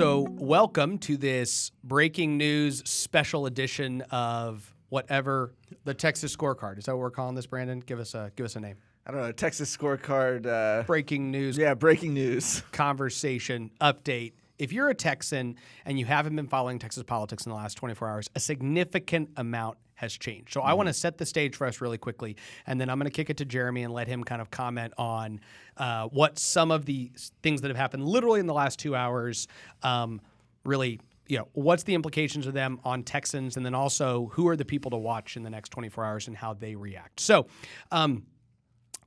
So welcome to this breaking news special edition of whatever the Texas Scorecard. Is that what we're calling this, Brandon? Give us a name. I don't know, Texas Scorecard. Breaking news. Yeah, breaking news. Conversation, update. If you're a Texan and you haven't been following Texas politics in the last 24 hours, a significant amount has changed. So I want to set the stage for us really quickly, and then I'm going to kick it to Jeremy and let him kind of comment on what some of the things that have happened literally in the last 2 hours really, what's the implications of them on Texans, and then also who are the people to watch in the next 24 hours and how they react. So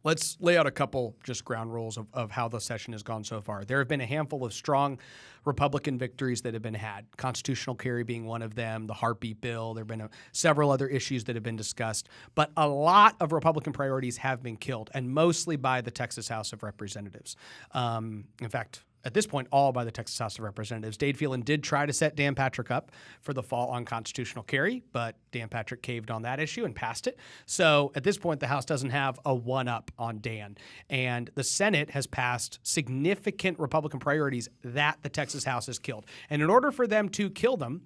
let's lay out a couple just ground rules of how the session has gone so far. There have been a handful of strong Republican victories that have been had, constitutional carry being one of them, the heartbeat bill. There have been several other issues that have been discussed, but a lot of Republican priorities have been killed, and mostly by the Texas House of Representatives. In fact, at this point, all by the Texas House of Representatives. Dade Phelan did try to set Dan Patrick up for the fall on constitutional carry, but Dan Patrick caved on that issue and passed it. So at this point, the House doesn't have a one-up on Dan. And the Senate has passed significant Republican priorities that the Texas House has killed. And in order for them to kill them,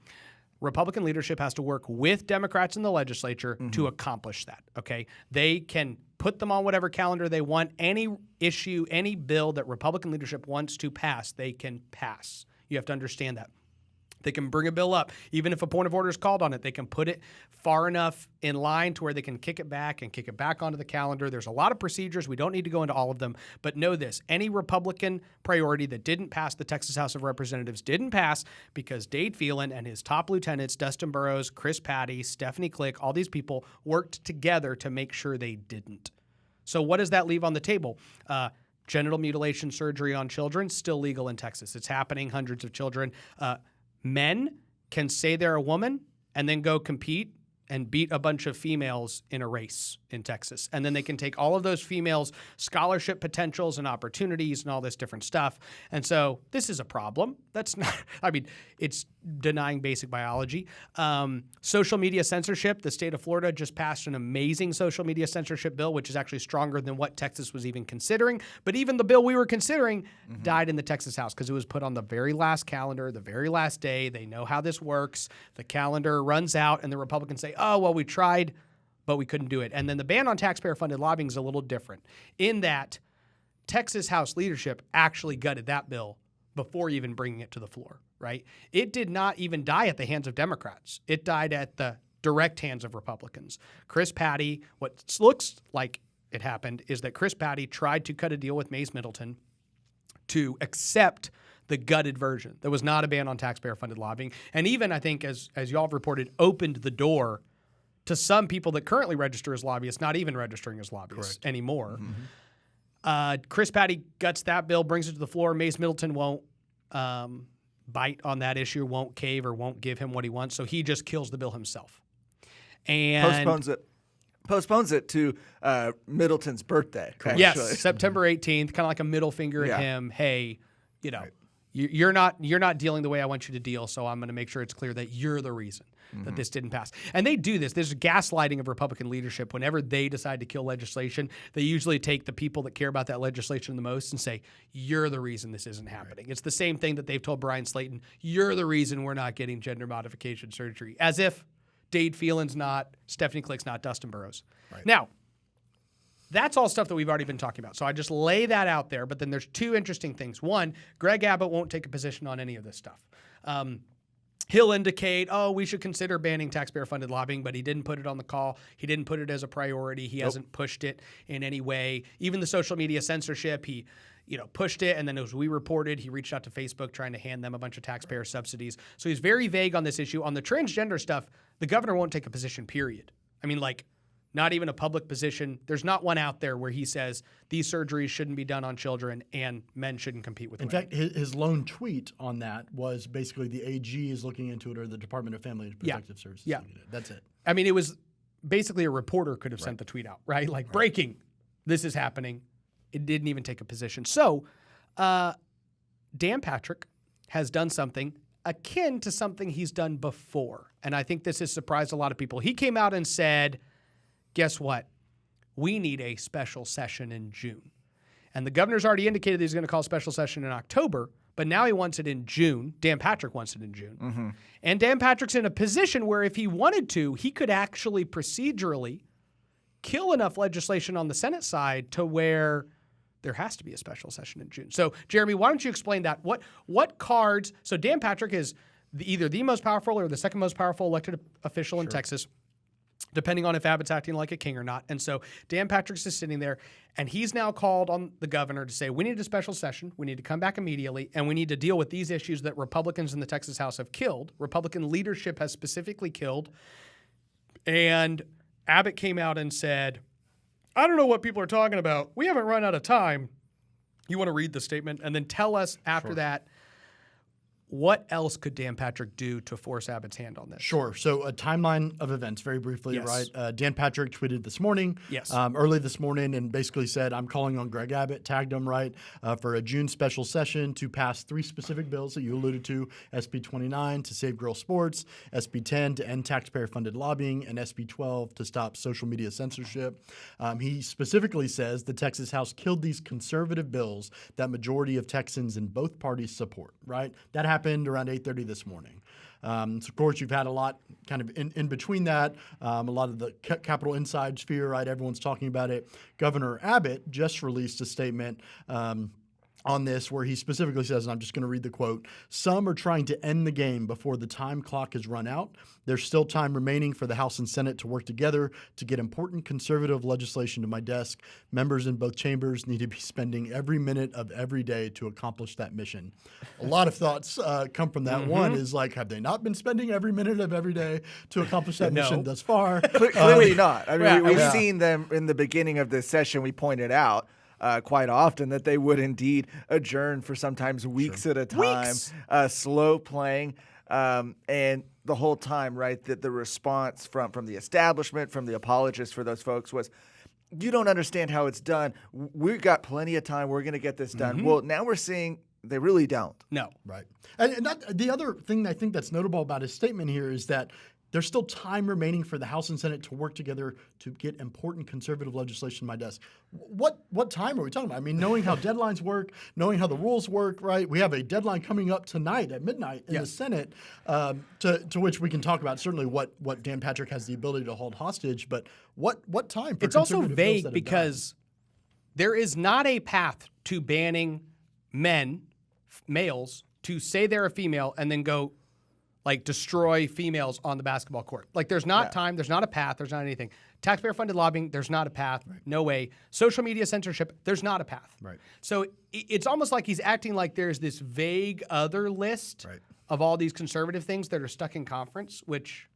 Republican leadership has to work with Democrats in the legislature to accomplish that, okay? They can put them on whatever calendar they want. Any issue, any bill that Republican leadership wants to pass, they can pass. You have to understand that. They can bring a bill up. Even if a point of order is called on it, they can put it far enough in line to where they can kick it back onto the calendar. There's a lot of procedures. We don't need to go into all of them. But know this, any Republican priority that didn't pass the Texas House of Representatives didn't pass because Dade Phelan and his top lieutenants, Dustin Burrows, Chris Patty, Stephanie Click, all these people worked together to make sure they didn't. So what does that leave on the table? Genital mutilation surgery on children, still legal in Texas. It's happening, hundreds of children. Men can say they're a woman and then go compete and beat a bunch of females in a race in Texas. And then they can take all of those females' scholarship potentials and opportunities and all this different stuff. And so this is a problem. That's not, it's denying basic biology. Social media censorship. The state of Florida just passed an amazing social media censorship bill, which is actually stronger than what Texas was even considering. But even the bill we were considering died in the Texas House because it was put on the very last calendar, the very last day. They know how this works. The calendar runs out and the Republicans say, oh, well, we tried, but we couldn't do it. And then the ban on taxpayer-funded lobbying is a little different in that Texas House leadership actually gutted that bill before even bringing it to the floor, right? It did not even die at the hands of Democrats. It died at the direct hands of Republicans. Chris Patty, what looks like it happened is that Chris Patty tried to cut a deal with Mays Middleton to accept the gutted version. There was not a ban on taxpayer-funded lobbying. And even, I think, as y'all have reported, opened the door to some people that currently register as lobbyists not even registering as lobbyists anymore. Chris Patty guts that bill, brings it to the floor. Mays Middleton won't bite on that issue, won't cave or won't give him what he wants, so he just kills the bill himself. And Postpones it to Middleton's birthday. Actually. Yes, September 18th, kind of like a middle finger at him. Hey, you're not dealing the way I want you to deal, so I'm going to make sure it's clear that you're the reason that this didn't pass. And they do this. There's gaslighting of Republican leadership. Whenever they decide to kill legislation, they usually take the people that care about that legislation the most and say, you're the reason this isn't happening. It's the same thing that they've told Brian Slayton, you're the reason we're not getting gender modification surgery, as if Dade Phelan's not, Stephanie Click's not, Dustin Burrows. Right. Now, that's all stuff that we've already been talking about. So I just lay that out there, but then there's two interesting things. One, Greg Abbott won't take a position on any of this stuff. He'll indicate, we should consider banning taxpayer-funded lobbying, but he didn't put it on the call. He didn't put it as a priority. He hasn't pushed it in any way. Even the social media censorship, he pushed it, and then as we reported, he reached out to Facebook trying to hand them a bunch of taxpayer subsidies. So he's very vague on this issue. On the transgender stuff, the governor won't take a position, period. Not even a public position. There's not one out there where he says these surgeries shouldn't be done on children and men shouldn't compete with women. In fact, his lone tweet on that was basically the AG is looking into it or the Department of Family and Protective Services. Yeah. That's it. It was basically a reporter could have sent the tweet out, right? Breaking, this is happening. It didn't even take a position. So Dan Patrick has done something akin to something he's done before. And I think this has surprised a lot of people. He came out and said, guess what? We need a special session in June. And the governor's already indicated that he's going to call a special session in October, but now he wants it in June. Dan Patrick wants it in June. And Dan Patrick's in a position where if he wanted to, he could actually procedurally kill enough legislation on the Senate side to where there has to be a special session in June. So, Jeremy, why don't you explain that? What cards? So Dan Patrick is either the most powerful or the second most powerful elected official in Texas, depending on if Abbott's acting like a king or not. And so Dan Patrick's is sitting there, and he's now called on the governor to say, we need a special session, we need to come back immediately, and we need to deal with these issues that Republicans in the Texas House have killed. Republican leadership has specifically killed. And Abbott came out and said, I don't know what people are talking about. We haven't run out of time. You want to read the statement and then tell us after that, what else could Dan Patrick do to force Abbott's hand on this? Sure. So a timeline of events very briefly, Yes. right? Dan Patrick tweeted this morning, early this morning, and basically said, I'm calling on Greg Abbott, tagged him, right, for a June special session to pass 3 specific bills that you alluded to, SB 29 to save girl sports, SB 10 to end taxpayer-funded lobbying, and SB 12 to stop social media censorship. He specifically says the Texas House killed these conservative bills that majority of Texans in both parties support, right? That happened around 8:30 this morning. So of course, you've had a lot kind of in between that, a lot of the Capitol inside sphere, right? Everyone's talking about it. Governor Abbott just released a statement on this where he specifically says, and I'm just going to read the quote, some are trying to end the game before the time clock has run out. There's still time remaining for the House and Senate to work together to get important conservative legislation to my desk. Members in both chambers need to be spending every minute of every day to accomplish that mission. A lot of thoughts come from that. One is like, have they not been spending every minute of every day to accomplish that mission thus far? Clearly not. I mean, we've seen them in the beginning of this session. We pointed out quite often that they would indeed adjourn for sometimes weeks at a time, slow playing, and the whole time, right, that the response from the establishment, from the apologists for those folks was, you don't understand how it's done. We've got plenty of time. We're going to get this done. Well, now we're seeing they really don't. No. Right. And the other thing I think that's notable about his statement here is that there's still time remaining for the House and Senate to work together to get important conservative legislation to my desk. What time are we talking about? I mean, knowing how deadlines work, knowing how the rules work, right? We have a deadline coming up tonight at midnight in the Senate to which we can talk about certainly what Dan Patrick has the ability to hold hostage, but what time for It's also conservative bills vague that have because there is not a path to banning males, to say they're a female and then go like destroy females on the basketball court. Like there's not time, there's not a path, there's not anything. Taxpayer-funded lobbying, there's not a path, no way. Social media censorship, there's not a path. Right. So it's almost like he's acting like there's this vague other list of all these conservative things that are stuck in conference, which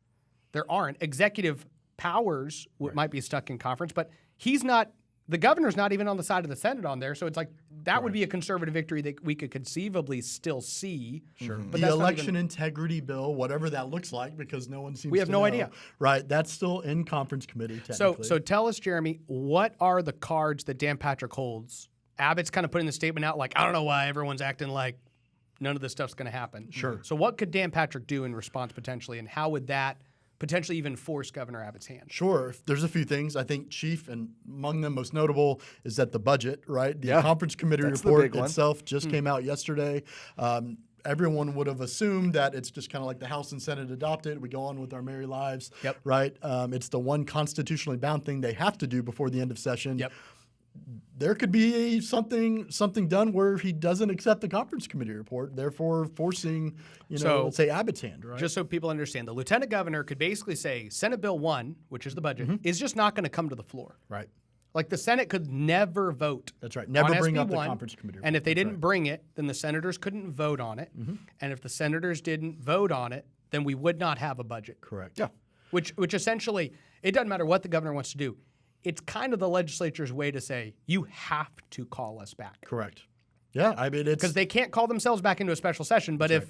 there aren't. Executive powers might be stuck in conference, but he's not. The governor's not even on the side of the Senate on there, so it's like that would be a conservative victory that we could conceivably still see. Sure. But the that's election integrity bill, whatever that looks like, because no one seems to have no know. idea. Right. That's still in conference committee, technically. So tell us, Jeremy, what are the cards that Dan Patrick holds? Abbott's kind of putting the statement out like, I don't know why everyone's acting like none of this stuff's going to happen. Sure. So what could Dan Patrick do in response potentially, and how would that potentially even force Governor Abbott's hand? Sure. There's a few things. I think chief, and among them most notable, is that the budget, right? The conference committee report itself just came out yesterday. Everyone would have assumed that it's just kind of like the House and Senate adopted. We go on with our merry lives, right? It's the one constitutionally bound thing they have to do before the end of session. There could be something done where he doesn't accept the conference committee report, therefore forcing, let's say Abbott's hand, right? Just so people understand, the lieutenant governor could basically say Senate Bill 1, which is the budget, is just not going to come to the floor. Right. Like the Senate could never vote. That's right. Never bring up the SB1, conference committee report. And if they didn't bring it, then the senators couldn't vote on it. And if the senators didn't vote on it, then we would not have a budget. Correct. Yeah. Which essentially, it doesn't matter what the governor wants to do. It's kind of the legislature's way to say, you have to call us back. Correct. Yeah, I mean, it's... Because they can't call themselves back into a special session, but if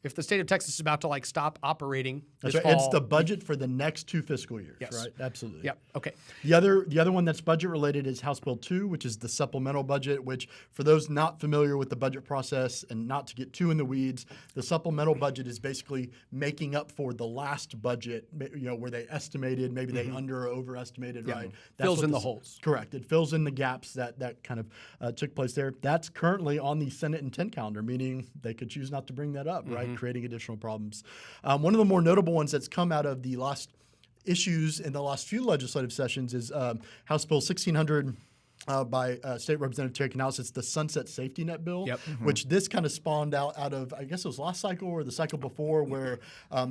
if the state of Texas is about to like stop operating this That's right. fall. It's the budget for the next 2 fiscal years, Yes. right? Absolutely. Yep. Okay. The other one that's budget related is House Bill 2, which is the supplemental budget, which for those not familiar with the budget process and not to get too in the weeds, the supplemental budget is basically making up for the last budget, where they estimated, maybe they under or overestimated, right? That's Fills what in the holes. Correct. It fills in the gaps that kind of took place there. That's currently on the Senate intent calendar, meaning they could choose not to bring that up, right? Creating additional problems. One of the more notable ones that's come out of the last issues in the last few legislative sessions is House Bill 1600 by State Representative Terry Canales. It's the Sunset Safety Net Bill, which this kind of spawned out of, I guess it was last cycle or the cycle before, where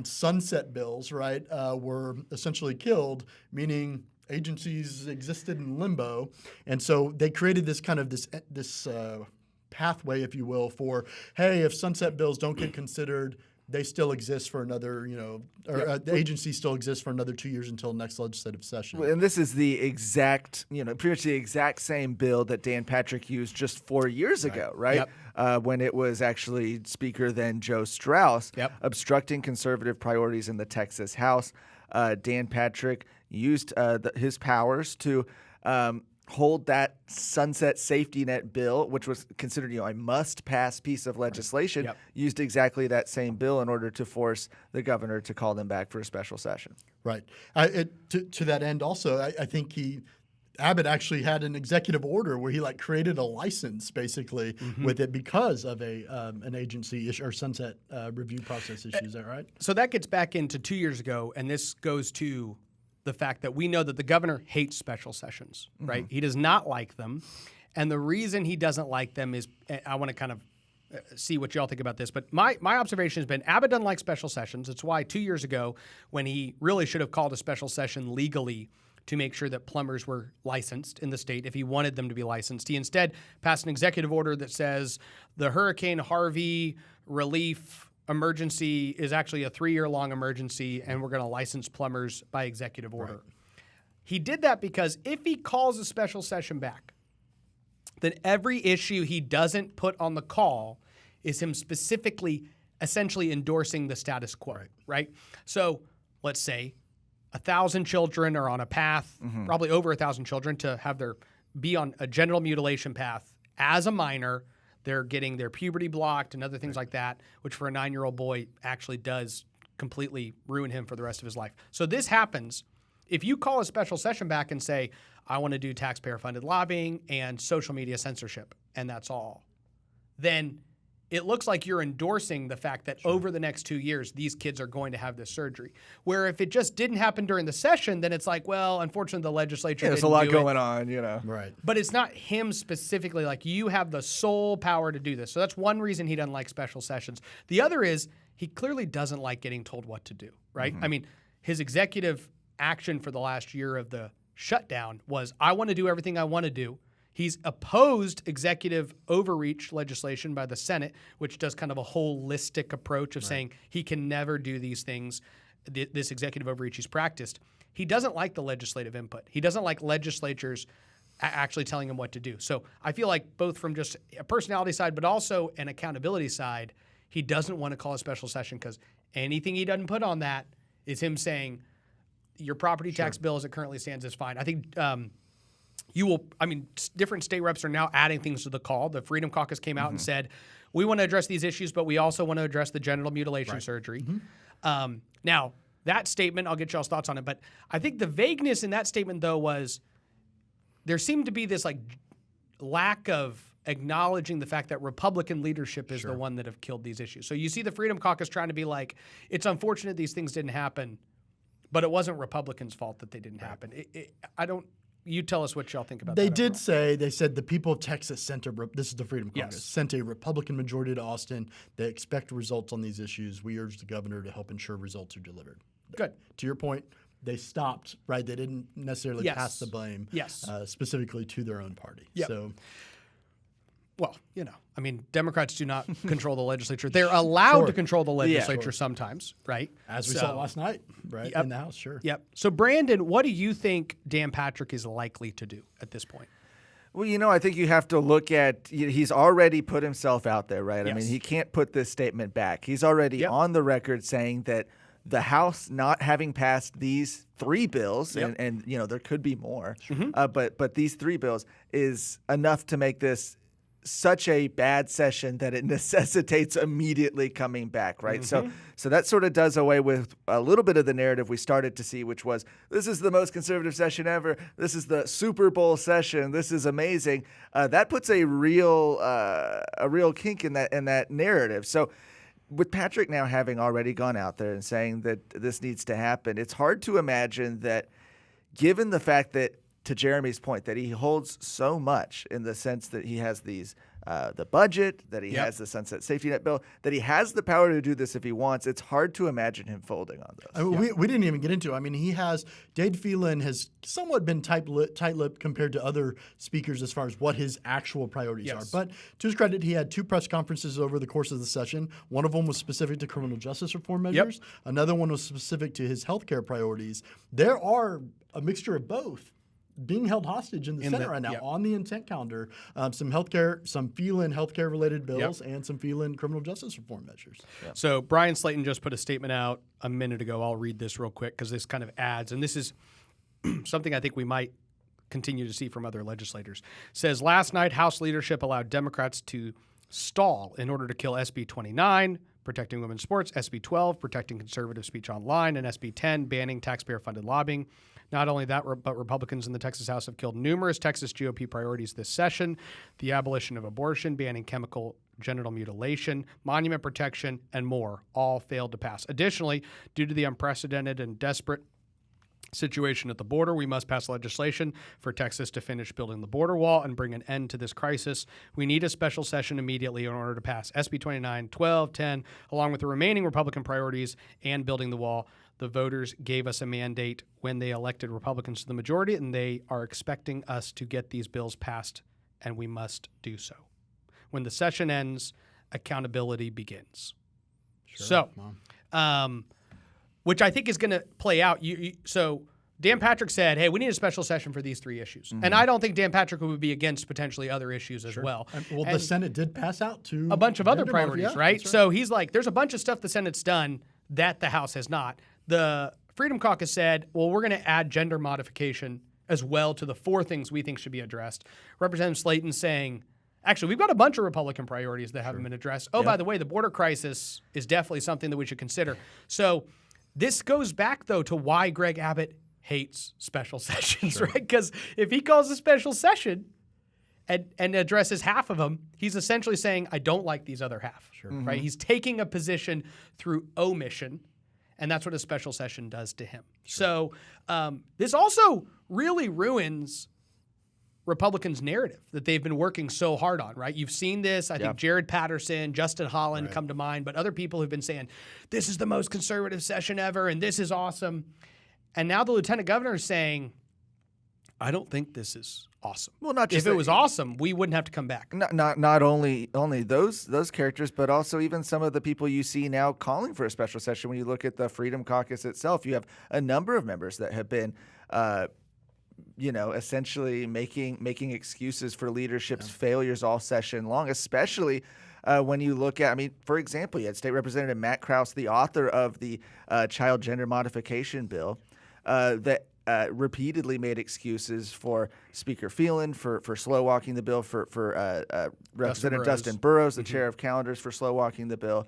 sunset bills, right, were essentially killed, meaning agencies existed in limbo. And so they created this kind of this pathway, if you will, for, hey, if sunset bills don't get considered, they still exist for another, the agency still exists for another 2 years until next legislative session. And this is the exact, pretty much the exact same bill that Dan Patrick used just 4 years ago, right? When it was actually Speaker then Joe Strauss obstructing conservative priorities in the Texas House. Dan Patrick used his powers to hold that sunset safety net bill, which was considered a must-pass piece of legislation, used exactly that same bill in order to force the governor to call them back for a special session. Right. To that end also, I think Abbott actually had an executive order where he created a license basically with it because of an agency issue or sunset review process issue. Is that right? So that gets back into 2 years ago, and this goes to the fact that we know that the governor hates special sessions, right? He does not like them. And the reason he doesn't like them is, I want to kind of see what y'all think about this, but my observation has been Abbott doesn't like special sessions. It's why 2 years ago, when he really should have called a special session legally to make sure that plumbers were licensed in the state, if he wanted them to be licensed, he instead passed an executive order that says the Hurricane Harvey relief emergency is actually a 3-year-long emergency, and we're going to license plumbers by executive order. Right. He did that because if he calls a special session back, then every issue he doesn't put on the call is him specifically essentially endorsing the status quo, right? So let's say 1,000 children are on a path, probably over 1,000 children, to be on a genital mutilation path as a minor. They're getting their puberty blocked and other things like that, which for a 9-year-old boy actually does completely ruin him for the rest of his life. So this happens. If you call a special session back and say, I want to do taxpayer-funded lobbying and social media censorship, and that's all, then it looks like you're endorsing the fact that over the next 2 years, these kids are going to have this surgery. Where if it just didn't happen during the session, then it's like, well, unfortunately, the legislature there's a lot going on, Right. But it's not him specifically. You have the sole power to do this. So that's one reason he doesn't like special sessions. The other is he clearly doesn't like getting told what to do, right? I mean, his executive action for the last year of the shutdown was, I want to do everything I want to do. He's opposed executive overreach legislation by the Senate, which does kind of a holistic approach of saying he can never do these things, this executive overreach he's practiced. He doesn't like the legislative input. He doesn't like legislatures actually telling him what to do. So I feel like both from just a personality side, but also an accountability side, he doesn't want to call a special session because anything he doesn't put on that is him saying your property tax bill as it currently stands is fine. I think different state reps are now adding things to the call. The Freedom Caucus came out and said, we want to address these issues, but we also want to address the genital mutilation surgery. Now, that statement, I'll get y'all's thoughts on it, but I think the vagueness in that statement, though, was there seemed to be this lack of acknowledging the fact that Republican leadership is the one that have killed these issues. So you see the Freedom Caucus trying to be like, it's unfortunate these things didn't happen, but it wasn't Republicans' fault that they didn't happen. You tell us what y'all think about that. They said the people of Texas sent this is the Freedom Caucus, sent a Republican majority to Austin. They expect results on these issues. We urge the governor to help ensure results are delivered. Good. To your point, they stopped, right? They didn't necessarily pass the blame specifically to their own party. Yep. So, well, Democrats do not control the legislature. They're allowed to control the legislature sometimes, right? As we saw last night, right, in the House, Yep. So, Brandon, what do you think Dan Patrick is likely to do at this point? Well, I think you have to look at, he's already put himself out there, right? Yes. I mean, he can't put this statement back. He's already on the record saying that the House not having passed these 3 bills, and there could be more, but these 3 bills is enough to make this such a bad session that it necessitates immediately coming back, right? So that sort of does away with a little bit of the narrative we started to see, which was, this is the most conservative session ever. This is the Super Bowl session. This is amazing. That puts a real kink in that narrative. So with Patrick now having already gone out there and saying that this needs to happen, it's hard to imagine that, given the fact that, to Jeremy's point, that he holds so much in the sense that he has these the budget, that he has the Sunset Safety Net bill, that he has the power to do this if he wants. It's hard to imagine him folding on those. I mean, we didn't even get into it. I mean, Dade Phelan has somewhat been tight-lipped compared to other speakers as far as what his actual priorities are. But to his credit, he had 2 press conferences over the course of the session. One of them was specific to criminal justice reform measures. Another one was specific to his healthcare priorities. There are a mixture of both being held hostage in the Senate right now on the intent calendar. Some Phelan healthcare-related bills and some Phelan criminal justice reform measures. So Brian Slayton just put a statement out a minute ago. I'll read this real quick because this kind of adds, and this is something I think we might continue to see from other legislators. Says, last night, House leadership allowed Democrats to stall in order to kill SB 29, protecting women's sports, SB 12, protecting conservative speech online, and SB 10, banning taxpayer-funded lobbying. Not only that, but Republicans in the Texas House have killed numerous Texas GOP priorities this session: the abolition of abortion, banning chemical genital mutilation, monument protection, and more, all failed to pass. Additionally, due to the unprecedented and desperate situation at the border, we must pass legislation for Texas to finish building the border wall and bring an end to this crisis. We need a special session immediately in order to pass SB 29, 12, 10, along with the remaining Republican priorities and building the wall. The voters gave us a mandate when they elected Republicans to the majority, and they are expecting us to get these bills passed, and we must do so. When the session ends, accountability begins. So, which I think is going to play out. So Dan Patrick said, hey, we need a special session for these 3 issues. And I don't think Dan Patrick would be against potentially other issues as well. Well, the Senate did pass out to a bunch of other priorities, right? Right? So he's like, there's a bunch of stuff the Senate's done that the House has not. The Freedom Caucus said, well, we're going to add gender modification as well to the 4 things we think should be addressed. Representative Slayton saying, actually, we've got a bunch of Republican priorities that haven't been addressed. Oh, by the way, the border crisis is definitely something that we should consider. So this goes back, though, to why Greg Abbott hates special sessions, right? Because if he calls a special session and addresses half of them, he's essentially saying, I don't like these other half, right? He's taking a position through omission, and that's what a special session does to him. So this also really ruins Republicans' narrative that they've been working so hard on, right? You've seen this. I think Jared Patterson, Justin Holland come to mind, but other people have been saying, this is the most conservative session ever, and this is awesome. And now the lieutenant governor is saying, I don't think this is awesome. Well, not just if it was awesome, we wouldn't have to come back. Not only those characters, but also even some of the people you see now calling for a special session. When you look at the Freedom Caucus itself, you have a number of members that have been, essentially making excuses for leadership's failures all session long. Especially when you look at, for example, you had State Representative Matt Krause, the author of the child gender modification bill, that repeatedly made excuses for Speaker Phelan for slow walking the bill, for Representative Dustin Burrows, the chair of calendars, for slow walking the bill.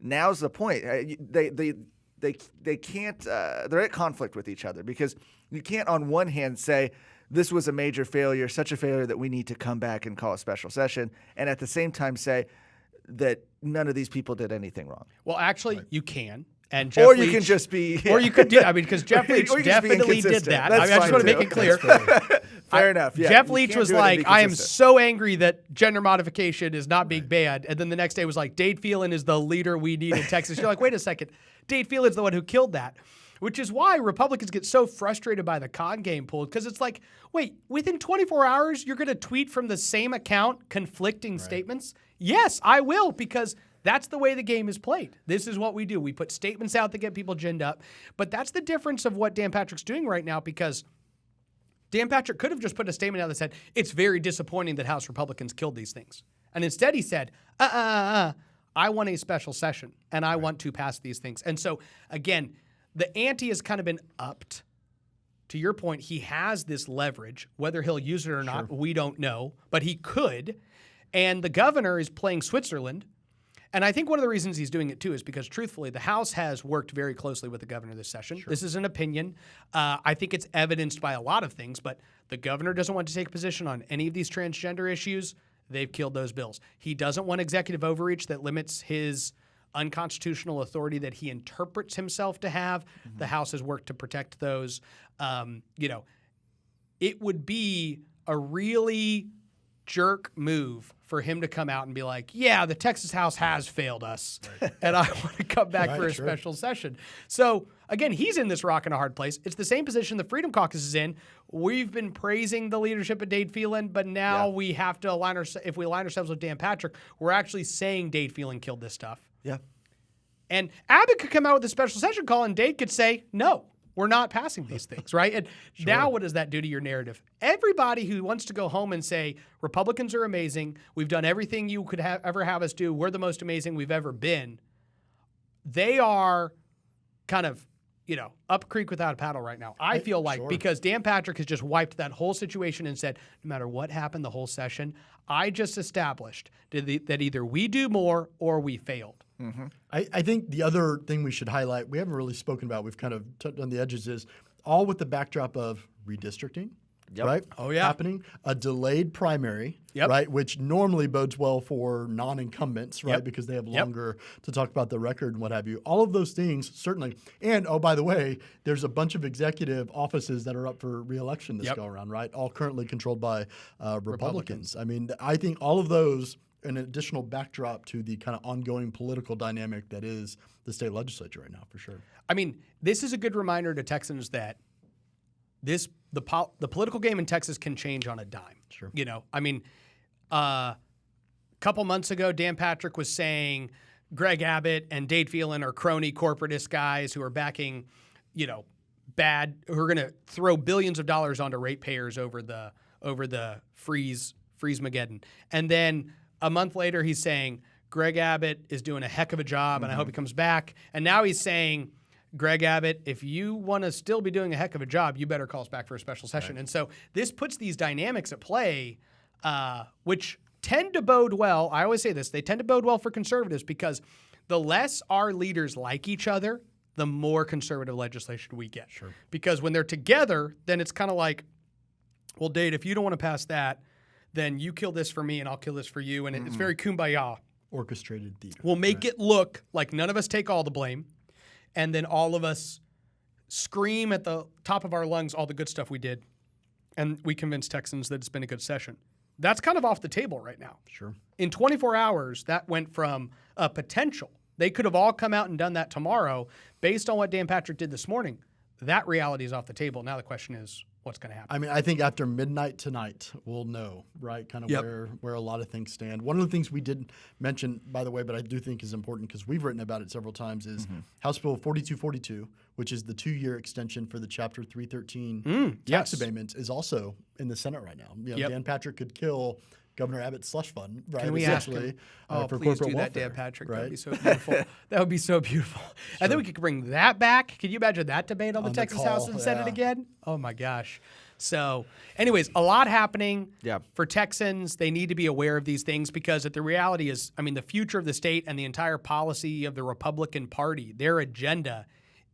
Now's the point. They can't. They're at conflict with each other, because you can't on one hand say this was a major failure, such a failure that we need to come back and call a special session, and at the same time say that none of these people did anything wrong. Well, actually, you can. And Jeff Leach, can just be, or you could do. Because Jeff Leach definitely did that. I just want to make it clear. Fair enough. Yeah, Jeff Leach was like, I am so angry that gender modification is not being banned, and then the next day was like, Dade Phelan is the leader we need in Texas. You're like, wait a second, Dade Phelan's the one who killed that. Which is why Republicans get so frustrated by the con game pulled, because it's like, wait, within 24 hours, you're going to tweet from the same account conflicting statements? Yes, I will, because that's the way the game is played. This is what we do. We put statements out that get people ginned up. But that's the difference of what Dan Patrick's doing right now, because Dan Patrick could have just put a statement out that said, it's very disappointing that House Republicans killed these things. And instead he said, I want a special session, and I want to pass these things. And so, again, the ante has kind of been upped. To your point, he has this leverage. Whether he'll use it or not, we don't know, but he could. And the governor is playing Switzerland. And I think one of the reasons he's doing it, too, is because, truthfully, the House has worked very closely with the governor this session. This is an opinion. I think it's evidenced by a lot of things, but the governor doesn't want to take a position on any of these transgender issues. They've killed those bills. He doesn't want executive overreach that limits his unconstitutional authority that he interprets himself to have. The House has worked to protect those. It would be a really jerk move for him to come out and be like, yeah, the Texas House has failed us, and I want to come back for a special session. So, again, he's in this rock and a hard place. It's the same position the Freedom Caucus is in. We've been praising the leadership of Dade Phelan, but now we have to align ourselves. If we align ourselves with Dan Patrick, we're actually saying Dade Phelan killed this stuff. Yeah. And Abbott could come out with a special session call, and Dade could say, no, we're not passing these things, right? And now what does that do to your narrative? Everybody who wants to go home and say, Republicans are amazing, we've done everything you could ever have us do, we're the most amazing we've ever been, they are kind of, up creek without a paddle right now. I feel like because Dan Patrick has just wiped that whole situation and said, no matter what happened the whole session, I just established that either we do more or we failed. Mm-hmm. I think the other thing we should highlight, we haven't really spoken about, we've kind of touched on the edges, is all with the backdrop of redistricting, right? Oh, yeah. Happening, a delayed primary, right? Which normally bodes well for non-incumbents, right? Because they have longer to talk about the record and what have you. All of those things, certainly. And, oh, by the way, there's a bunch of executive offices that are up for re-election this go around, right? All currently controlled by Republicans. I mean, I think all of those, an additional backdrop to the kind of ongoing political dynamic that is the state legislature right now, for sure. I mean, this is a good reminder to Texans that the political game in Texas can change on a dime. Sure. A couple months ago, Dan Patrick was saying Greg Abbott and Dade Phelan are crony corporatist guys who are backing, who are going to throw billions of dollars onto ratepayers over the freeze-mageddon. And then a month later, he's saying Greg Abbott is doing a heck of a job, and I hope he comes back. And now he's saying, Greg Abbott, if you want to still be doing a heck of a job, you better call us back for a special session. Right. And so this puts these dynamics at play, which tend to bode well. I always say this. They tend to bode well for conservatives because the less our leaders like each other, the more conservative legislation we get. Sure. Because when they're together, then it's kind of like, well, Dade, if you don't want to pass that, then you kill this for me and I'll kill this for you. And it's very kumbaya. Orchestrated theater. We'll make it look like none of us take all the blame. And then all of us scream at the top of our lungs all the good stuff we did. And we convince Texans that it's been a good session. That's kind of off the table right now. Sure. In 24 hours, that went from a potential. They could have all come out and done that tomorrow. Based on what Dan Patrick did this morning, that reality is off the table. Now the question is, what's going to happen? I mean, I think after midnight tonight, we'll know, right, kind of where a lot of things stand. One of the things we didn't mention, by the way, but I do think is important because we've written about it several times, is House Bill 4242, which is the 2-year extension for the Chapter 313 tax abatements, is also in the Senate right now. Dan Patrick could kill Governor Abbott's slush fund, right? Can we ask him? For please corporate do welfare, that, Dan Patrick. right? That would be so beautiful. That would be so beautiful. Sure. And then we could bring that back. Can you imagine that debate on the Texas House and Senate again? Oh, my gosh. So, anyways, a lot happening for Texans. They need to be aware of these things because the reality is, the future of the state and the entire policy of the Republican Party, their agenda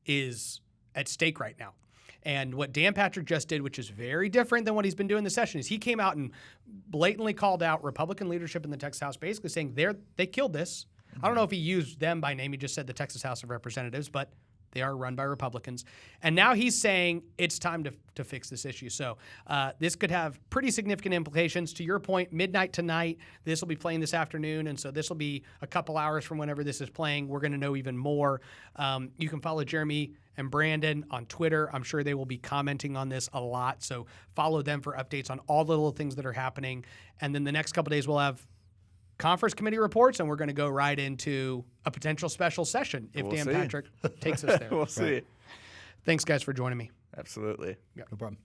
is at stake right now. And what Dan Patrick just did, which is very different than what he's been doing this session, is he came out and blatantly called out Republican leadership in the Texas House, basically saying they killed this. I don't know if he used them by name. He just said the Texas House of Representatives, but they are run by Republicans. And now he's saying it's time to fix this issue. So this could have pretty significant implications. To your point, midnight tonight, this will be playing this afternoon. And so this will be a couple hours from whenever this is playing. We're going to know even more. You can follow Jeremy and Brandon on Twitter. I'm sure they will be commenting on this a lot. So follow them for updates on all the little things that are happening. And then the next couple days, we'll have conference committee reports, and we're going to go right into a potential special session if Dan Patrick takes us there. We'll see. Thanks, guys, for joining me. Absolutely. No problem.